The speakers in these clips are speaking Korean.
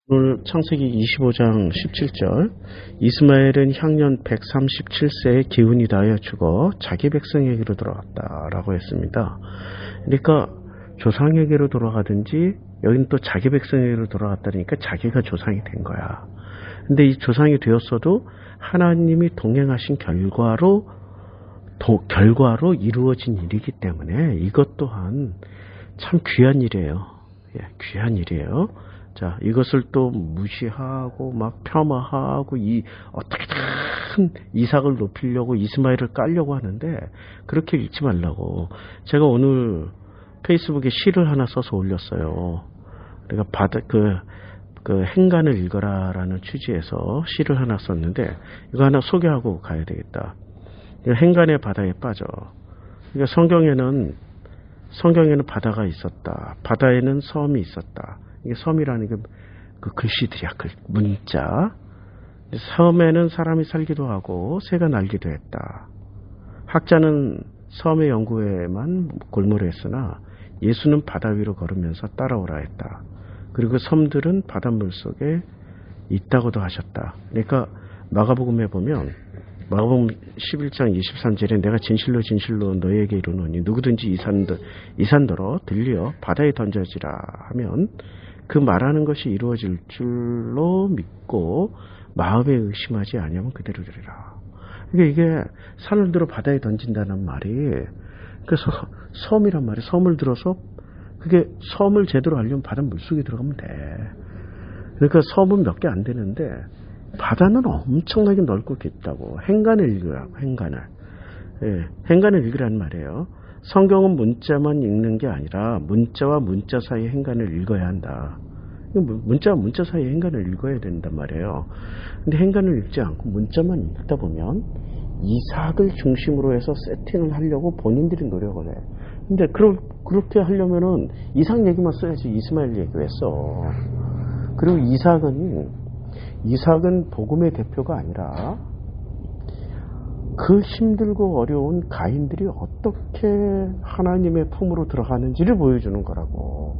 오늘 창세기 25장 17절 이스마엘은 향년 137세에 기운이 다하여 죽어 자기 백성에게로 돌아갔다라고 했습니다. 그러니까 조상에게로 돌아가든지 여기는 또 자기 백성에게로 돌아갔다니까 자기가 조상이 된 거야. 근데 이 조상이 되었어도 하나님이 동행하신 결과로 이루어진 일이기 때문에 이것 또한 참 귀한 일이에요. 귀한 일이에요. 자, 이것을 또 무시하고 막 폄하하고 어떻게든 이삭을 높이려고 이스마엘을 깔려고 하는데 그렇게 읽지 말라고. 제가 오늘 페이스북에 시를 하나 써서 올렸어요. 그러니까 그 행간을 읽어라라는 취지에서 시를 하나 썼는데 이거 하나 소개하고 가야 되겠다. 행간의 바다에 빠져. 그러니까 성경에는 바다가 있었다. 바다에는 섬이 있었다. 이게 섬이라는 게 그 글씨들이야, 문자. 섬에는 사람이 살기도 하고 새가 날기도 했다. 학자는 섬의 연구에만 골몰이 했으나 예수는 바다 위로 걸으면서 따라오라 했다. 그리고 섬들은 바닷물 속에 있다고도 하셨다. 그러니까 마가복음에 보면 마가복음 11장 23절에 내가 진실로 너희에게 이르노니 누구든지 이 산더러 들려 바다에 던져지라 하면 그 말하는 것이 이루어질 줄로 믿고 마음에 의심하지 아니하면 그대로 되리라. 그러니까 이게 산을 들어 바다에 던진다는 말이 그래서 섬이란 말이에요. 섬을 들어서 그게 섬을 제대로 하려면 바다 물속에 들어가면 돼. 그러니까 섬은 몇 개 안 되는데 바다는 엄청나게 넓고 깊다고. 행간을 읽으라고. 행간을 읽으라는 말이에요. 성경은 문자만 읽는 게 아니라 문자와 문자 사이의 행간을 읽어야 한다. 문자와 문자 사이의 행간을 읽어야 된단 말이에요. 근데 행간을 읽지 않고 문자만 읽다 보면 이삭을 중심으로 해서 세팅을 하려고 본인들이 노력을 해. 근데 그렇게 하려면은 이삭 얘기만 써야지 이스마엘 얘기 왜 써? 그리고 이삭은 복음의 대표가 아니라 그 힘들고 어려운 가인들이 어떻게 하나님의 품으로 들어가는지를 보여주는 거라고.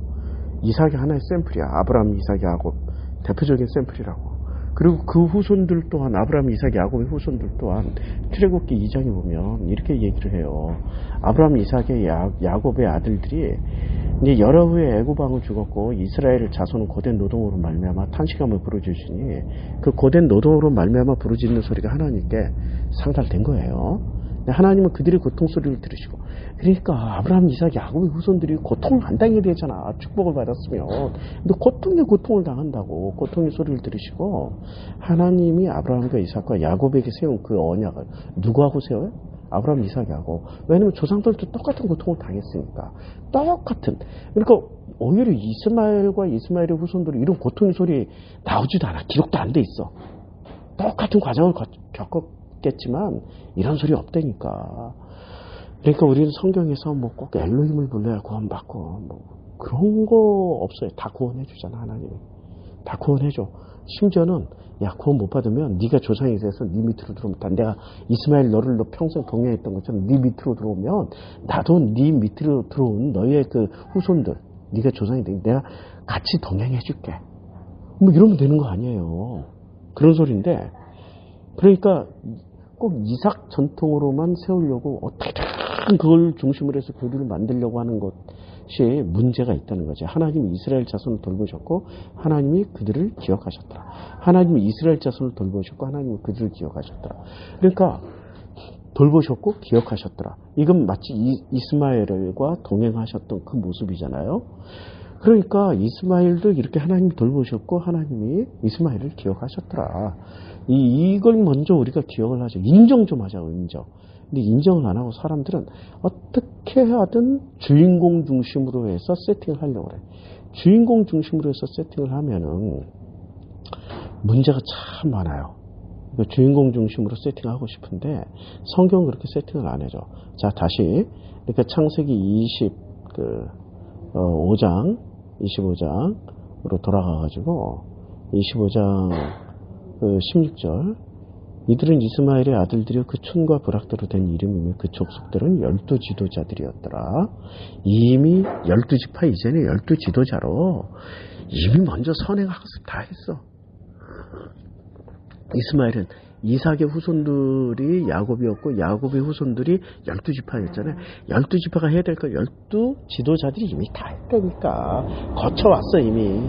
이삭이 하나의 샘플이야. 아브라함, 이삭, 야곱 대표적인 샘플이라고. 그리고 그 후손들 또한 아브라함, 이삭, 야곱의 후손들 또한 출애굽기 2장에 보면 이렇게 얘기를 해요. 아브라함, 이삭의 야곱의 아들들이 이제 열화 후에 애굽 왕은 죽었고 이스라엘 자손은 고된 노동으로 말미암아 탄식함을 부르짖으니 그 고된 노동으로 말미암아 부르짖는 소리가 하나님께 상달된 거예요. 하나님은 그들의 고통 소리를 들으시고, 그러니까 아브라함, 이삭, 야곱의 후손들이 고통을 안 당해야 되잖아. 축복을 받았으면. 근데 고통을 당한다고 고통의 소리를 들으시고, 하나님이 아브라함과 이삭과 야곱에게 세운 그 언약을 누구하고 세워요? 아브라함, 이삭, 야곱. 왜냐면 조상들도 똑같은 고통을 당했으니까. 똑같은. 그러니까 오히려 이스마엘의 후손들이 이런 고통의 소리 나오지도 않아. 기록도 안 돼 있어. 똑같은 과정을 겪었겠지만 이런 소리 없다니까. 그러니까 우리는 성경에서 뭐 꼭 엘로힘을 불러야 구원받고 뭐 그런 거 없어요. 다 구원해 주잖아. 하나님이 다 구원해 줘. 심지어는 야, 구원 못 받으면 네가 조상이 돼서 네 밑으로 들어오면 다 내가 이스마엘 너를 평생 동행했던 것처럼 네 밑으로 들어오면 나도 네 밑으로 들어온 너희의 그 후손들, 네가 조상이 되니 내가 같이 동행해 줄게. 뭐 이러면 되는 거 아니에요. 그런 소리인데, 그러니까 꼭 이삭 전통으로만 세우려고 어떻게든 그걸 중심으로 해서 교류를 만들려고 하는 것이 문제가 있다는 거죠. 하나님이 이스라엘 자손을 돌보셨고 하나님이 그들을 기억하셨더라. 하나님이 이스라엘 자손을 돌보셨고 하나님이 그들을 기억하셨더라. 그러니까 돌보셨고 기억하셨더라. 이건 마치 이스마엘과 동행하셨던 그 모습이잖아요. 그러니까 이스마엘도 이렇게 하나님이 돌보셨고 하나님이 이스마엘을 기억하셨더라. 이걸 먼저 우리가 기억을 하죠. 인정 좀 하자고, 인정. 근데 인정을 안 하고 사람들은 어떻게 하든 주인공 중심으로 해서 세팅을 하려고 그래. 주인공 중심으로 해서 세팅을 하면은 문제가 참 많아요. 주인공 중심으로 세팅하고 싶은데 성경은 그렇게 세팅을 안 해줘. 자, 다시 그러니까 창세기 25장으로 돌아가가지고 25장 16절 이들은 이스마엘의 아들들이여 그 촌과 부락대로 된 이름이며 그 족속들은 12 지도자들이었더라. 이미 12지파 이전에 12 지도자로 이미 먼저 선행학습 다 했어. 이스마엘은 이삭의 후손들이 야곱이었고 야곱의 후손들이 12지파였잖아요. 12지파가 해야 될 거 12 지도자들이 이미 다 했다니까. 거쳐왔어 이미.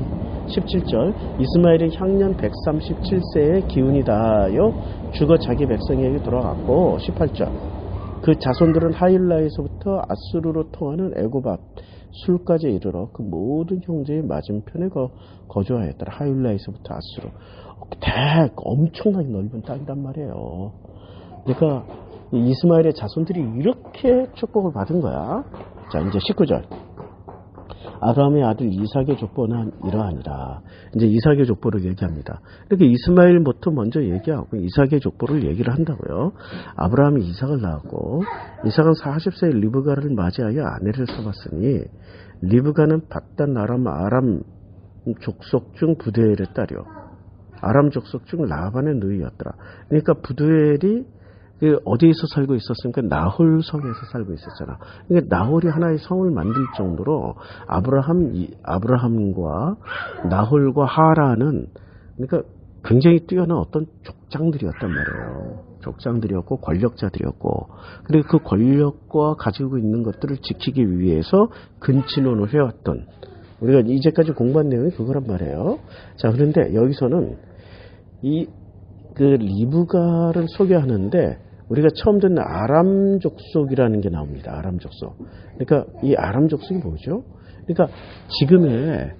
17절 이스마엘은 향년 137세에 기운이 다하여 죽어 자기 백성에게 돌아갔고 18절 그 자손들은 하일라에서부터 아수르로 통하는 애굽 앞 술까지 이르러 그 모든 형제의 맞은편에 거주하였더라. 하일라에서부터 아수르. 엄청나게 넓은 땅이란 말이에요. 그러니까 이스마엘의 자손들이 이렇게 축복을 받은 거야. 자, 이제 19절. 아브라함의 아들 이삭의 족보는 이러하니라. 이제 이삭의 족보를 얘기합니다. 이렇게 이스마엘부터 먼저 얘기하고 이삭의 족보를 얘기를 한다고요. 아브라함이 이삭을 낳았고 이삭은 40세에 리브가를 맞이하여 아내를 삼았으니 리브가는 밧단 아람 족속 중 부두엘의 딸이요. 아람 족속 중 라반의 누이였더라. 그러니까 부두엘이 어디에서 살고 있었으니까 나홀 성에서 살고 있었잖아. 그러니까 나홀이 하나의 성을 만들 정도로 아브라함과 나홀과 하란은 그러니까 굉장히 뛰어난 어떤 족장들이었단 말이에요. 족장들이었고 권력자들이었고 그리고 그 권력과 가지고 있는 것들을 지키기 위해서 근친혼을 해왔던 우리가 이제까지 공부한 내용이 그거란 말이에요. 자, 그런데 여기서는 그 리브가를 소개하는데 우리가 처음 듣는 아람 족속이라는 게 나옵니다. 아람 족속. 그러니까 이 아람 족속이 뭐죠? 그러니까 지금의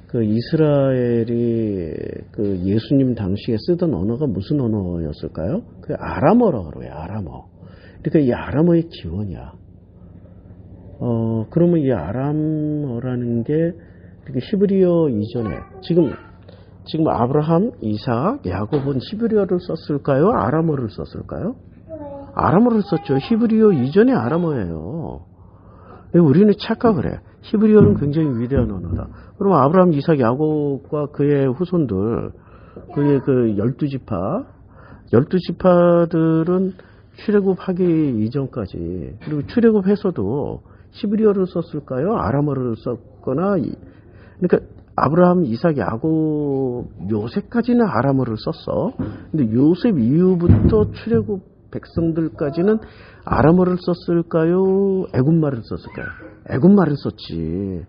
그 이스라엘이 그 예수님 당시에 쓰던 언어가 무슨 언어였을까요? 그 아람어라고 그래요. 아람어. 그러니까 이 아람어의 기원이야. 그러면 이 아람어라는 게 히브리어 이전에 지금 아브라함, 이삭, 야곱은 히브리어를 썼을까요? 아람어를 썼을까요? 아람어를 썼죠. 히브리어 이전에 아람어예요. 우리는 착각을 해. 히브리어는 굉장히 위대한 언어다. 그럼 아브라함, 이삭, 야곱과 그의 후손들, 그의 그 12지파들은 출애굽하기 이전까지 그리고 출애굽해서도 히브리어를 썼을까요? 아람어를 썼거나 그러니까 아브라함, 이삭, 야곱, 요셉까지는 아람어를 썼어. 근데 요셉 이후부터 출애굽 백성들까지는 아람어를 썼을까요? 애굽말을 썼을까요? 애굽말을 썼지.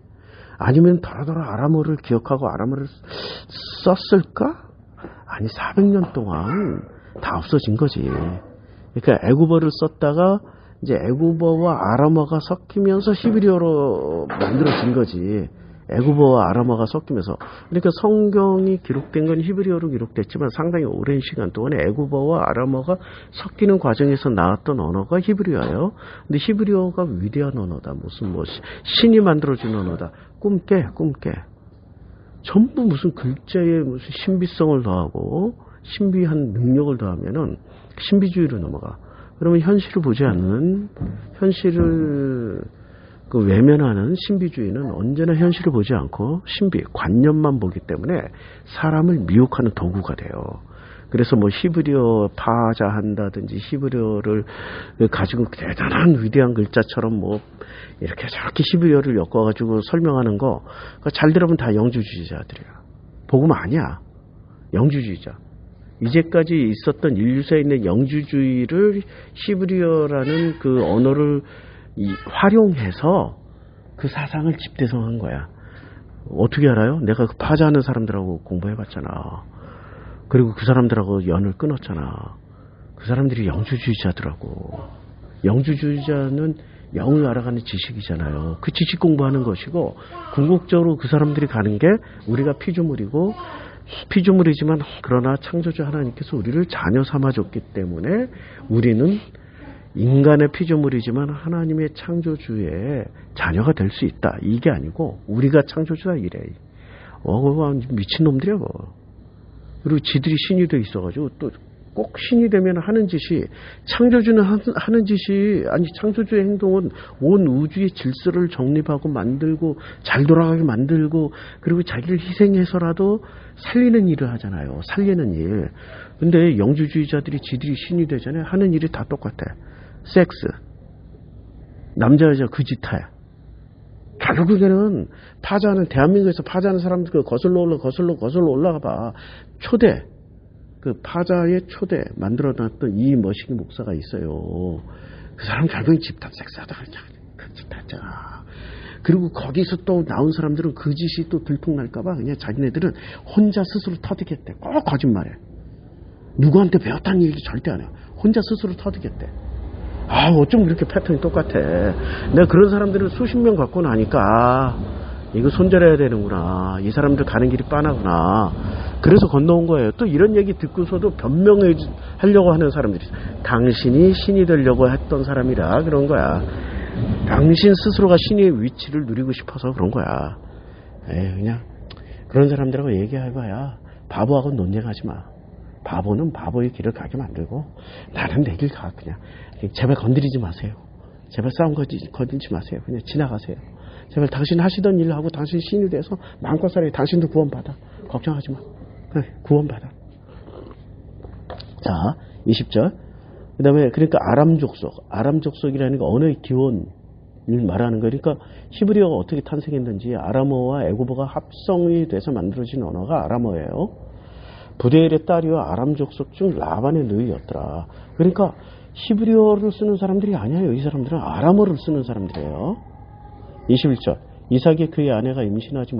아니면 더러더러 아람어를 기억하고 아람어를 썼을까? 아니 400년 동안 다 없어진 거지. 그러니까 애굽어를 썼다가 이제 애굽어와 아람어가 섞이면서 히브리어로 만들어진 거지. 애굽어와 아람어가 섞이면서. 그러니까 성경이 기록된 건 히브리어로 기록됐지만 상당히 오랜 시간 동안에 애굽어와 아람어가 섞이는 과정에서 나왔던 언어가 히브리어예요. 근데 히브리어가 위대한 언어다. 무슨 신이 만들어준 언어다. 꿈깨. 전부 무슨 글자에 무슨 신비성을 더하고 신비한 능력을 더하면은 신비주의로 넘어가. 그러면 현실을 보지 않는 현실을 외면하는 신비주의는 언제나 현실을 보지 않고 관념만 보기 때문에 사람을 미혹하는 도구가 돼요. 그래서 히브리어 파자한다든지 히브리어를 가지고 대단한 위대한 글자처럼 이렇게 저렇게 히브리어를 엮어가지고 설명하는 거 잘 들어보면 다 영주주의자들이야. 복음 아니야. 영주주의자. 이제까지 있었던 인류사에 있는 영주주의를 히브리어라는 그 언어를 활용해서 그 사상을 집대성한 거야. 어떻게 알아요? 내가 그 파자하는 사람들하고 공부해봤잖아. 그리고 그 사람들하고 연을 끊었잖아. 그 사람들이 영주주의자더라고. 영주주의자는 영을 알아가는 지식이잖아요. 그 지식 공부하는 것이고 궁극적으로 그 사람들이 가는 게 우리가 피조물이지만 그러나 창조주 하나님께서 우리를 자녀 삼아줬기 때문에 우리는 인간의 피조물이지만 하나님의 창조주의 자녀가 될 수 있다. 이게 아니고 우리가 창조주다 이래. 미친놈들이야. 그리고 지들이 신이 돼 있어가지고 또 꼭 신이 되면 하는 짓이 창조주는 하는 짓이 아니 창조주의 행동은 온 우주의 질서를 정립하고 만들고 잘 돌아가게 만들고 그리고 자기를 희생해서라도 살리는 일을 하잖아요. 살리는 일. 근데 영주주의자들이 지들이 신이 되잖아요. 하는 일이 다 똑같아. 섹스. 남자 여자 그 짓 해. 결국에는 대한민국에서 파자하는 사람들 거슬러 올라가 봐. 그 파자의 초대 만들어놨던 이 머시기 목사가 있어요. 그 사람 결국엔 집단 섹스하다가 그 짓 했잖아. 그리고 거기서 또 나온 사람들은 그 짓이 또 들통날까봐 그냥 자기네들은 혼자 스스로 터득했대. 꼭 거짓말해. 누구한테 배웠다는 얘기 절대 안 해요. 혼자 스스로 터득했대. 어쩜 그렇게 패턴이 똑같아. 내가 그런 사람들을 수십 명 갖고 나니까 이거 손절해야 되는구나. 이 사람들 가는 길이 빤하구나. 그래서 건너온 거예요. 또 이런 얘기 듣고서도 변명하려고 하는 사람들이 있어요. 당신이 신이 되려고 했던 사람이라 그런 거야. 당신 스스로가 신의 위치를 누리고 싶어서 그런 거야. 그냥 그런 사람들하고 얘기해봐야 바보하고 논쟁하지 마. 바보는 바보의 길을 가게 만들고 나는 내 길 가. 그냥 제발 건드리지 마세요. 제발 싸움 거들지 마세요. 그냥 지나가세요. 제발 당신 하시던 일 하고 당신 신이 돼서 마음껏 살아요. 당신도 구원받아. 걱정하지 마. 그래, 구원받아. 자, 20절. 그 다음에 그러니까 아람 족속이라는 게 언어의 기원을 말하는 거예요. 그러니까 히브리어가 어떻게 탄생했는지 아람어와 애고보가 합성이 돼서 만들어진 언어가 아람어예요. 부데엘의 딸이요 아람 족속 중 라반의 누이였더라. 그러니까 히브리어를 쓰는 사람들이 아니에요. 이 사람들은 아람어를 쓰는 사람들이에요. 21절. 이삭이 그의 아내가 임신하지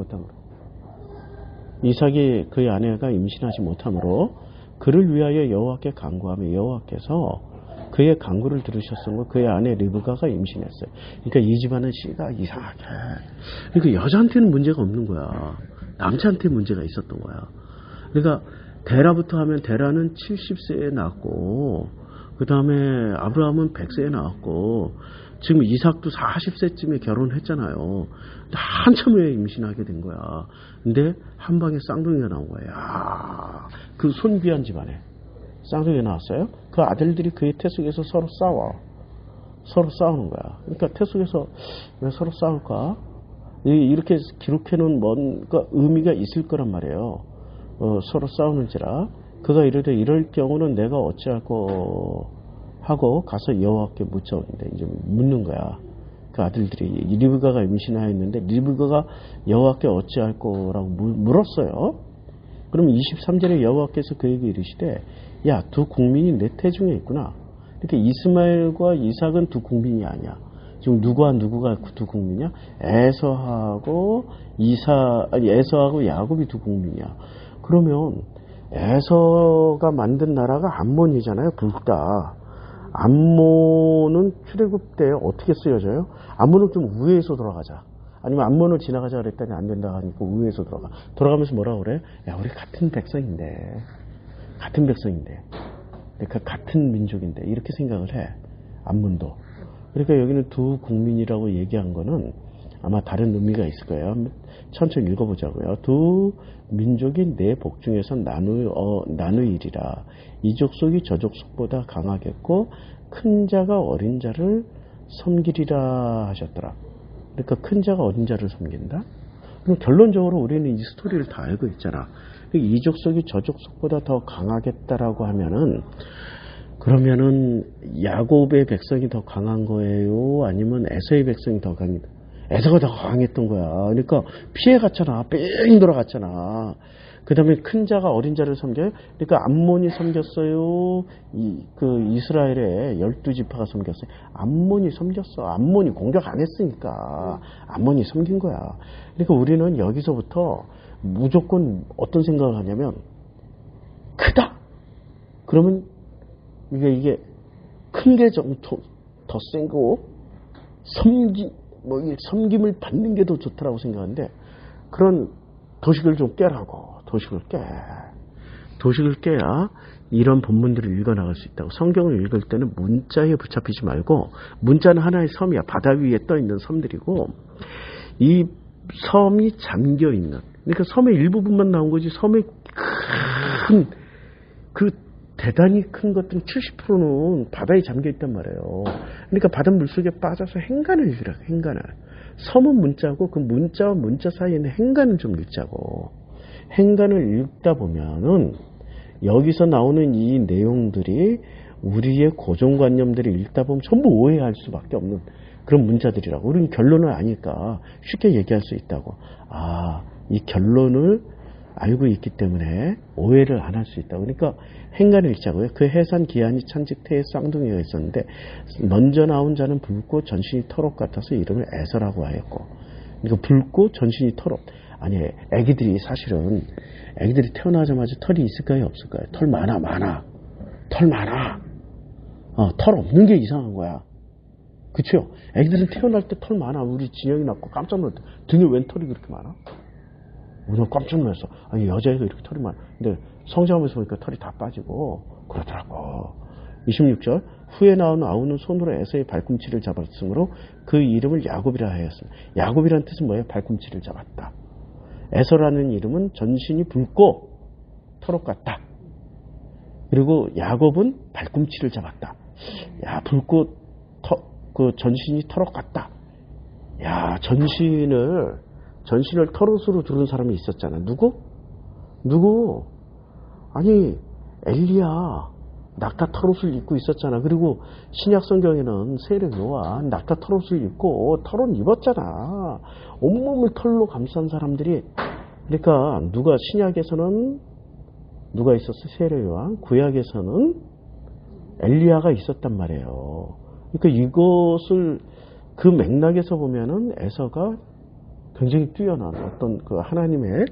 못함으로 그를 위하여 여호와께 간구하며 여호와께서 그의 간구를 들으셨으므로 그의 아내 리브가가 임신했어요. 그러니까 이 집안은 씨가 이상하게. 그러니까 여자한테는 문제가 없는 거야. 남자한테 문제가 있었던 거야. 그러니까 데라부터 하면 데라는 70세에 낳았고 그 다음에 아브라함은 100세에 낳았고 지금 이삭도 40세쯤에 결혼했잖아요. 한참 후에 임신하게 된 거야. 근데 한 방에 쌍둥이가 나온 거야. 그 손귀한 집안에 쌍둥이가 나왔어요. 그 아들들이 그의 태 속에서 서로 싸우는 거야. 그러니까 태 속에서 왜 서로 싸울까? 이렇게 기록해놓은 뭔가 의미가 있을 거란 말이에요. 서로 싸우는지라 그가 이르되 이럴 경우는 내가 어찌할꼬 하고 가서 여호와께 묻자오는데 이제 묻는 거야. 그 아들들이 리브가가 임신하였는데 리브가가 여호와께 어찌할꼬라고 물었어요. 그럼 23절에 여호와께서 그에게 이르시되 야, 두 국민이 내 태중에 있구나. 이렇게 이스마엘과 이삭은 두 국민이 아니야. 지금 누구와 누구가 두 국민이야? 에서하고 야곱이 두 국민이야. 그러면 에서가 만든 나라가 암몬이잖아요. 둘 다. 암몬은 출애굽 때 어떻게 쓰여져요? 암몬은 좀 우회해서 돌아가자. 아니면 암몬을 지나가자 그랬더니 안 된다 하니까 우회해서 돌아가면서 뭐라 그래? 야, 우리 같은 백성인데 그러니까 같은 민족인데 이렇게 생각을 해. 암몬도. 그러니까 여기는 두 국민이라고 얘기한 거는 아마 다른 의미가 있을 거예요. 천천히 읽어보자고요. 두 민족이 내 복중에서 나누이리라. 이 족속이 저 족속보다 강하겠고 큰 자가 어린 자를 섬기리라 하셨더라. 그러니까 큰 자가 어린 자를 섬긴다? 그럼 결론적으로 우리는 이 스토리를 다 알고 있잖아. 이 족속이 저 족속보다 더 강하겠다라고 하면은 그러면은 야곱의 백성이 더 강한 거예요? 아니면 에서의 백성이 더 강했다? 에서가 더 강했던 거야. 그러니까 피해갔잖아. 뺑 돌아갔잖아. 그 다음에 큰 자가 어린 자를 섬겨요. 그러니까 암몬이 섬겼어요. 이스라엘의 12지파가 섬겼어요. 암몬이 섬겼어. 암몬이 공격 안 했으니까 암몬이 섬긴 거야. 그러니까 우리는 여기서부터 무조건 어떤 생각을 하냐면 크다. 그러면 이게 큰 게 좀 더 센 거고 섬김을 받는 게 더 좋다라고 생각하는데 그런 도식을 좀 깨라고. 도식을 깨야 이런 본문들을 읽어나갈 수 있다고. 성경을 읽을 때는 문자에 붙잡히지 말고 문자는 하나의 섬이야. 바다 위에 떠있는 섬들이고 이 섬이 잠겨있는 그러니까 섬의 일부분만 나온 거지 섬의 대단히 큰 것들은 70%는 바다에 잠겨있단 말이에요. 그러니까 바다 물속에 빠져서 행간을 읽으라. 행간을. 섬은 문자고 그 문자와 문자 사이에 있는 행간을 좀 읽자고. 행간을 읽다 보면은 여기서 나오는 이 내용들이 우리의 고정관념들을 읽다 보면 전부 오해할 수밖에 없는 그런 문자들이라고. 우리는 결론을 아니까 쉽게 얘기할 수 있다고. 이 결론을 알고 있기 때문에 오해를 안 할 수 있다. 그러니까 행간일자고요. 그 해산 기한이 찬직태의 쌍둥이가 있었는데 먼저 나온 자는 붉고 전신이 털옷 같아서 이름을 에서라고 하였고. 그러니까 붉고 전신이 털옷. 아니, 애기들이 사실은 애기들이 태어나자마자 털이 있을까요, 없을까요? 털 많아. 털 많아. 털 없는 게 이상한 거야. 그쵸? 애기들은 태어날 때 털 많아. 우리 진영이 낳고 깜짝 놀랐대. 등에 웬 털이 그렇게 많아? 오늘 깜짝 놀랐어. 아니, 여자애가 이렇게 털이 많아. 근데 성장하면서 보니까 털이 다 빠지고 그러더라고. 26절 후에 나온 아우는 손으로 에서의 발꿈치를 잡았으므로 그 이름을 야곱이라 하였습니다. 야곱이라는 뜻은 뭐예요? 발꿈치를 잡았다. 에서라는 이름은 전신이 붉고 털옷 같다. 그리고 야곱은 발꿈치를 잡았다. 야, 붉고 그 전신이 털옷 같다. 야, 전신을 털옷으로 두른 사람이 있었잖아. 누구? 아니, 엘리야 낙타 털옷을 입고 있었잖아. 그리고 신약 성경에는 세례 요한 낙타 털옷을 입고 털옷 입었잖아. 온몸을 털로 감싼 사람들이. 그러니까 신약에서는 누가 있었어? 세례 요한. 구약에서는 엘리야가 있었단 말이에요. 그러니까 이것을 그 맥락에서 보면은 에서가 굉장히 뛰어난 어떤 그 하나님의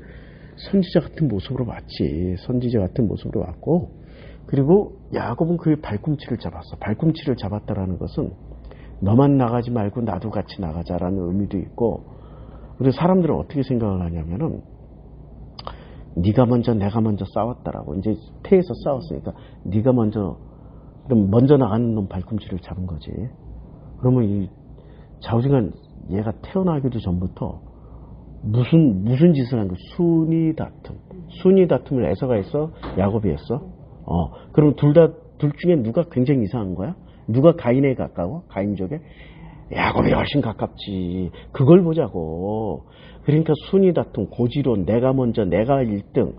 선지자 같은 모습으로 왔지. 선지자 같은 모습으로 왔고, 그리고 야곱은 그의 발꿈치를 잡았어. 발꿈치를 잡았다라는 것은 너만 나가지 말고 나도 같이 나가자라는 의미도 있고, 그리고 사람들은 어떻게 생각을 하냐면은 네가 먼저 내가 먼저 싸웠다라고. 이제 태에서 싸웠으니까 네가 먼저, 그럼 먼저 나가는 놈 발꿈치를 잡은 거지. 그러면 이 좌우지간 얘가 태어나기도 전부터 무슨 짓을 한 거야? 순위 다툼을 에서가 했어? 야곱이 했어? 그럼 둘 중에 누가 굉장히 이상한 거야? 누가 가인에 가까워? 가인족에? 야곱이 훨씬 가깝지. 그걸 보자고. 그러니까 순위 다툼, 고지론, 내가 먼저, 내가 1등,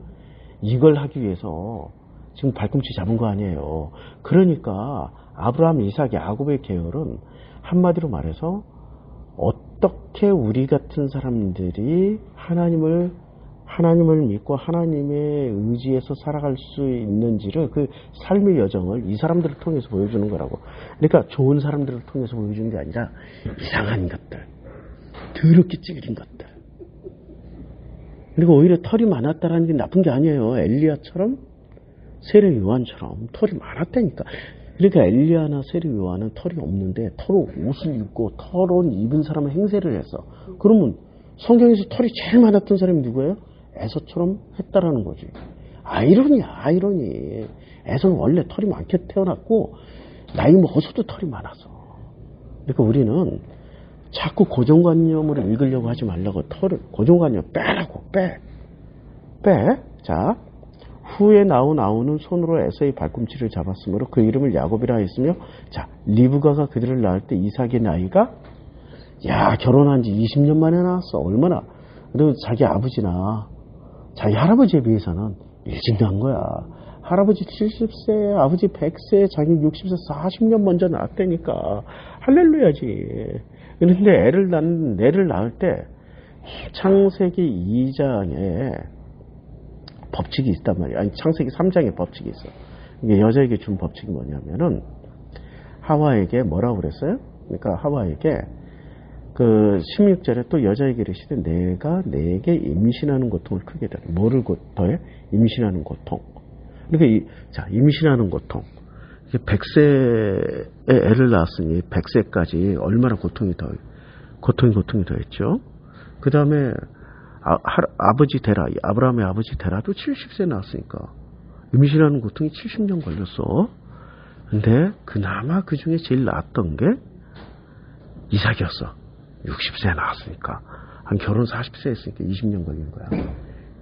이걸 하기 위해서 지금 발꿈치 잡은 거 아니에요. 그러니까 아브라함, 이삭, 야곱의 계열은 한마디로 말해서 어떻게 우리 같은 사람들이 하나님을 믿고 하나님의 의지에서 살아갈 수 있는지를, 그 삶의 여정을 이 사람들을 통해서 보여주는 거라고. 그러니까 좋은 사람들을 통해서 보여주는 게 아니라 이상한 것들, 더럽게 찌그린 것들. 그리고 오히려 털이 많았다라는 게 나쁜 게 아니에요. 엘리야처럼, 세례 요한처럼 털이 많았다니까. 그러니까 엘리야나 세례 요한은 털이 없는데 털옷 옷을 입고 털옷 입은 사람은 행세를 했어. 그러면 성경에서 털이 제일 많았던 사람이 누구예요? 에서처럼 했다라는 거지. 아이러니. 에서는 원래 털이 많게 태어났고 나이 먹어서도 털이 많았어. 그러니까 우리는 자꾸 고정관념으로 읽으려고 하지 말라고. 고정관념 빼라고. 빼. 자, 후에 나온 아우는 손으로 에서의 발꿈치를 잡았으므로 그 이름을 야곱이라 했으며, 자, 리브가가 그들을 낳을 때 이삭의 나이가, 결혼한 지 20년 만에 낳았어. 얼마나. 그리고 자기 아버지나 자기 할아버지에 비해서는 일찍 낳은 거야. 할아버지 70세, 아버지 100세, 자기 60세, 40년 먼저 낳았다니까. 할렐루야지. 그런데 애를 낳을 때 창세기 2장에 법칙이 있단 말이야. 아니, 창세기 3장에 법칙이 있어. 이게 여자에게 준 법칙이 뭐냐면은 하와에게 뭐라고 그랬어요? 그러니까 하와에게 그 16절에 또 여자에게 이르시되 내가 내게 임신하는 고통을 크게 더해. 뭐를 더해? 임신하는 고통. 그러니까 임신하는 고통. 100세에 애를 낳았으니 100세까지 얼마나 고통이 더했죠. 그 다음에 아버지 데라, 아브라함의 아버지 데라도 70세 낳았으니까 임신하는 고통이 70년 걸렸어. 근데 그나마 그 중에 제일 나았던 게 이삭이었어. 60세에 낳았으니까. 한 결혼 40세 했으니까 20년 걸린 거야.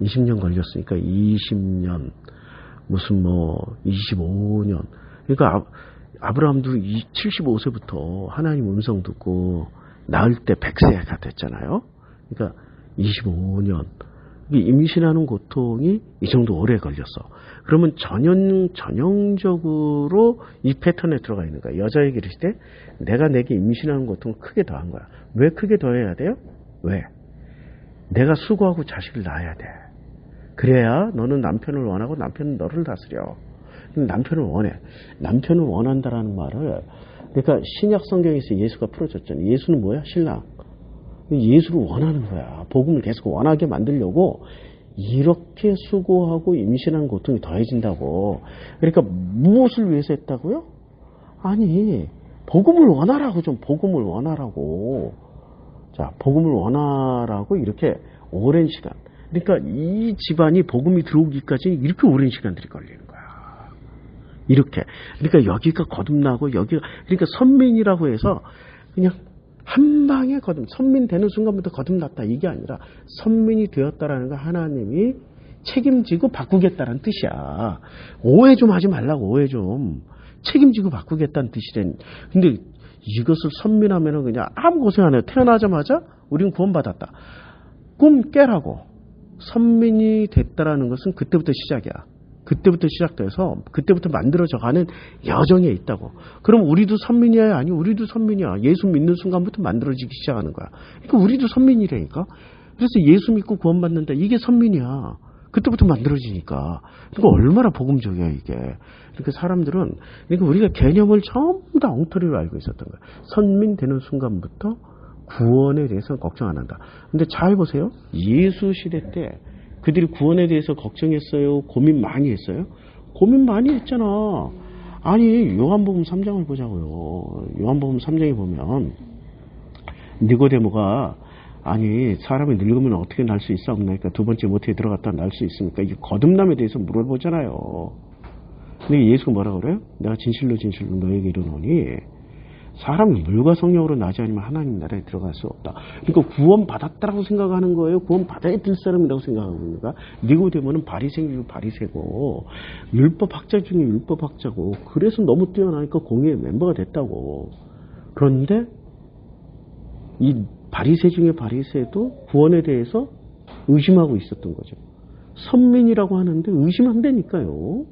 20년 걸렸으니까 20년, 무슨 25년. 그러니까 아브라함도 75세부터 하나님 음성 듣고 낳을 때 100세가 됐잖아요. 그러니까 25년. 이 임신하는 고통이 이 정도 오래 걸렸어. 그러면 전형적으로 이 패턴에 들어가 있는 거야. 여자에게 이르실 때 내가 내게 임신하는 고통을 크게 더한 거야. 왜 크게 더해야 돼요? 왜? 내가 수고하고 자식을 낳아야 돼. 그래야 너는 남편을 원하고 남편은 너를 다스려. 남편을 원해. 남편을 원한다라는 말을, 그러니까 신약 성경에서 예수가 풀어줬잖아요. 예수는 뭐야? 신랑. 예수를 원하는 거야. 복음을 계속 원하게 만들려고 이렇게 수고하고 임신한 고통이 더해진다고. 그러니까 무엇을 위해서 했다고요? 아니, 복음을 원하라고. 좀 복음을 원하라고. 자, 복음을 원하라고 이렇게 오랜 시간. 그러니까 이 집안이 복음이 들어오기까지 이렇게 오랜 시간들이 걸리는 거야. 이렇게. 그러니까 여기가 거듭나고 여기가, 그러니까 선민이라고 해서 그냥 한 방에 선민 되는 순간부터 거듭났다. 이게 아니라 선민이 되었다라는 거 하나님이 책임지고 바꾸겠다는 뜻이야. 오해 좀 하지 말라고. 오해 좀. 책임지고 바꾸겠다는 뜻이래. 근데 이것을 선민하면은 그냥 아무 고생 안 해요. 태어나자마자 우린 구원받았다. 꿈 깨라고. 선민이 됐다라는 것은 그때부터 시작이야. 그때부터 시작돼서 그때부터 만들어져가는 여정에 있다고. 그럼 우리도 선민이야? 아니, 우리도 선민이야. 예수 믿는 순간부터 만들어지기 시작하는 거야. 그러니까 우리도 선민이라니까. 그래서 예수 믿고 구원받는다. 이게 선민이야. 그때부터 만들어지니까. 그러니까 얼마나 복음적이야 이게. 그러니까 사람들은, 그러니까 우리가 개념을 전부 다 엉터리로 알고 있었던 거야. 선민 되는 순간부터 구원에 대해서는 걱정 안 한다. 근데 잘 보세요. 예수 시대 때 그들이 구원에 대해서 걱정했어요? 고민 많이 했어요? 고민 많이 했잖아. 아니, 요한복음 3장을 보자고요. 요한복음 3장에 보면 니고데모가, 아니, 사람이 늙으면 어떻게 날 수 있어? 없나니까 두 번째 모태에 들어갔다 날 수 있습니까? 이게 거듭남에 대해서 물어보잖아요. 근데 예수가 뭐라고 그래요? 내가 진실로 진실로 너에게 이르노니 사람이 물과 성령으로 나지 않으면 하나님 나라에 들어갈 수 없다. 그러니까 구원 받았다라고 생각하는 거예요. 구원 받아야 될 사람이라고 생각하고 있는가? 니고데모는 바리새인이고 바리새고 율법학자 중에 율법학자고 그래서 너무 뛰어나니까 공회의 멤버가 됐다고. 그런데 이 바리새 중에 바리새도 구원에 대해서 의심하고 있었던 거죠. 선민이라고 하는데 의심한다니까요.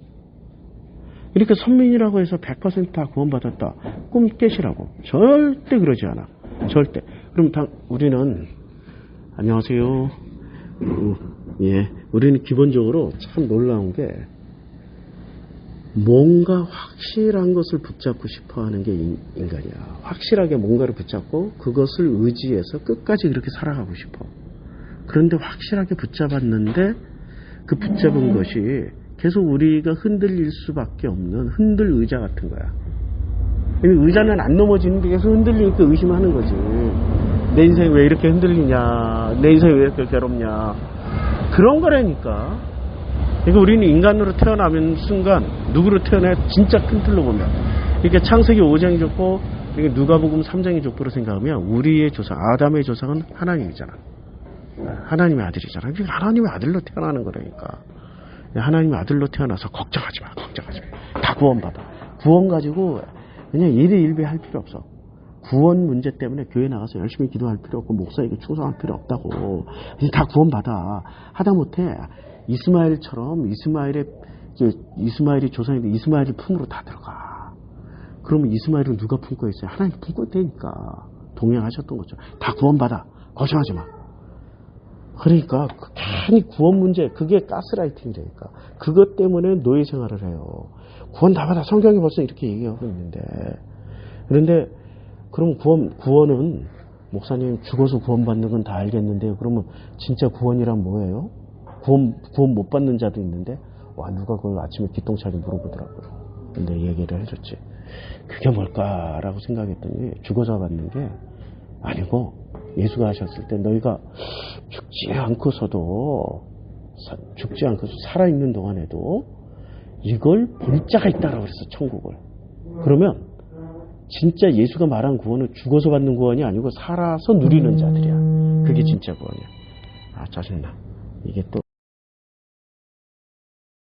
이렇게 선민이라고 해서 100% 다 구원받았다. 꿈 깨시라고. 절대 그러지 않아. 절대. 그럼 우리는, 안녕하세요. 예. 우리는 기본적으로 참 놀라운 게, 뭔가 확실한 것을 붙잡고 싶어 하는 게 인간이야. 확실하게 뭔가를 붙잡고 그것을 의지해서 끝까지 그렇게 살아가고 싶어. 그런데 확실하게 붙잡았는데 그 붙잡은 것이 계속 우리가 흔들릴 수밖에 없는 흔들 의자 같은 거야. 의자는 안 넘어지는데 계속 흔들리니까 의심하는 거지. 내 인생이 왜 이렇게 흔들리냐, 내 인생이 왜 이렇게 괴롭냐, 그런 거라니까. 그러니까 우리는 인간으로 태어나면 순간 누구로 태어나야 진짜 큰 틀로 보면, 이렇게 창세기 5장이 좋고 누가복음 3장이 좋고로 생각하면 우리의 조상, 아담의 조상은 하나님이잖아. 하나님의 아들이잖아. 그러니까 하나님의 아들로 태어나는 거라니까. 하나님의 아들로 태어나서 걱정하지 마. 다 구원받아. 구원 가지고 그냥 일희일비 할 필요 없어. 구원 문제 때문에 교회 나가서 열심히 기도할 필요 없고 목사에게 충성할 필요 없다고. 다 구원받아. 하다못해 이스마엘처럼 이스마엘이 조상인데 이스마엘이 품으로 다 들어가. 그러면 이스마엘은 누가 품고 있어요? 하나님 품고 있다니까. 동행하셨던 거죠. 다 구원받아. 걱정하지 마. 그러니까 괜히 구원 문제, 그게 가스라이팅이라니까. 그것 때문에 노예 생활을 해요. 구원 다 받아. 성경이 벌써 이렇게 얘기하고 있는데. 그런데 그럼 구원은 목사님 죽어서 구원받는 건 다 알겠는데요. 그러면 진짜 구원이란 뭐예요? 구원 못 받는 자도 있는데, 와, 누가 그걸 아침에 기똥차게 물어보더라고요. 근데 얘기를 해줬지. 그게 뭘까라고 생각했더니 죽어서 받는 게 아니고, 예수가 하셨을 때 너희가 죽지 않고서 살아있는 동안에도 이걸 볼 자가 있다라고 그랬어, 천국을. 그러면 진짜 예수가 말한 구원은 죽어서 받는 구원이 아니고 살아서 누리는 자들이야. 그게 진짜 구원이야. 아, 짜증나. 이게 또